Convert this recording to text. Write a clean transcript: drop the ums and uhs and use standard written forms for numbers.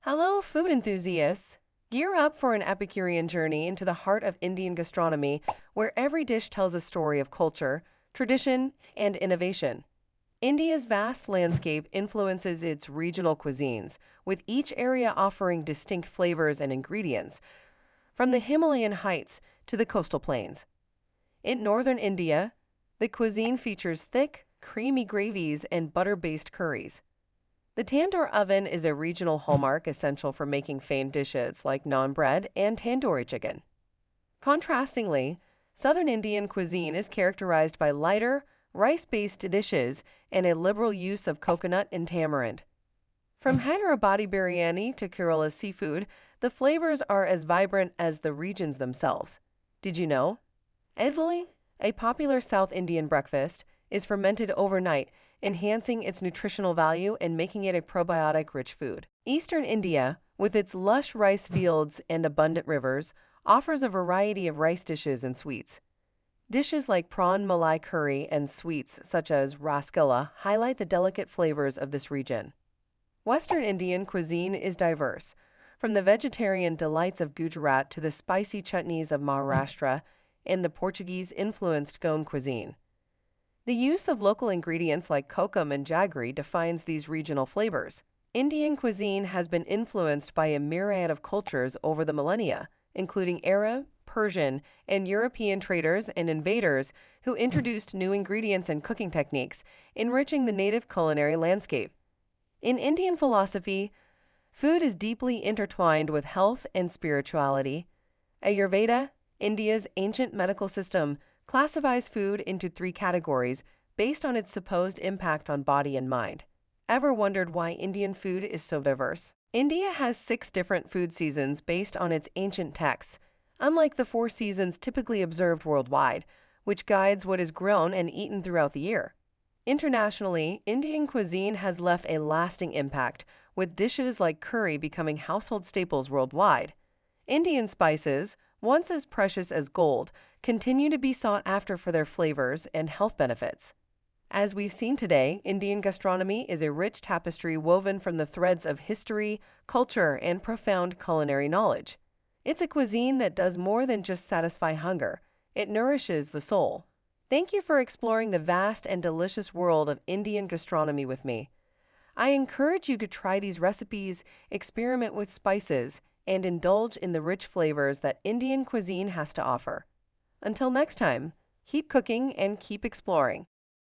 Hello, food enthusiasts! Gear up for an Epicurean journey into the heart of Indian gastronomy, where every dish tells a story of culture, tradition, and innovation. India's vast landscape influences its regional cuisines, with each area offering distinct flavors and ingredients, from the Himalayan heights to the coastal plains. In northern India, the cuisine features thick, creamy gravies and butter-based curries. The tandoor oven is a regional hallmark essential for making famed dishes like naan bread and tandoori chicken. Contrastingly, southern Indian cuisine is characterized by lighter, rice-based dishes and a liberal use of coconut and tamarind. From Hyderabadi biryani to Kerala's seafood, the flavors are as vibrant as the regions themselves. Did you know? Idli, a popular South Indian breakfast, is fermented overnight, enhancing its nutritional value and making it a probiotic-rich food. Eastern India, with its lush rice fields and abundant rivers, offers a variety of rice dishes and sweets. Dishes like prawn malai curry and sweets such as rasgulla highlight the delicate flavors of this region. Western Indian cuisine is diverse, from the vegetarian delights of Gujarat to the spicy chutneys of Maharashtra and the Portuguese-influenced Goan cuisine. The use of local ingredients like kokum and jaggery defines these regional flavors. Indian cuisine has been influenced by a myriad of cultures over the millennia, including Arab, Persian, and European traders and invaders who introduced new ingredients and cooking techniques, enriching the native culinary landscape. In Indian philosophy, food is deeply intertwined with health and spirituality. Ayurveda, India's ancient medical system, classifies food into three categories based on its supposed impact on body and mind. Ever wondered why Indian food is so diverse? India has 6 different food seasons based on its ancient texts, unlike the 4 seasons typically observed worldwide, which guides what is grown and eaten throughout the year. Internationally, Indian cuisine has left a lasting impact, with dishes like curry becoming household staples worldwide. Indian spices, once as precious as gold, continue to be sought after for their flavors and health benefits. As we've seen today, Indian gastronomy is a rich tapestry woven from the threads of history, culture, and profound culinary knowledge. It's a cuisine that does more than just satisfy hunger, it nourishes the soul. Thank you for exploring the vast and delicious world of Indian gastronomy with me. I encourage you to try these recipes, experiment with spices, and indulge in the rich flavors that Indian cuisine has to offer. Until next time, keep cooking and keep exploring.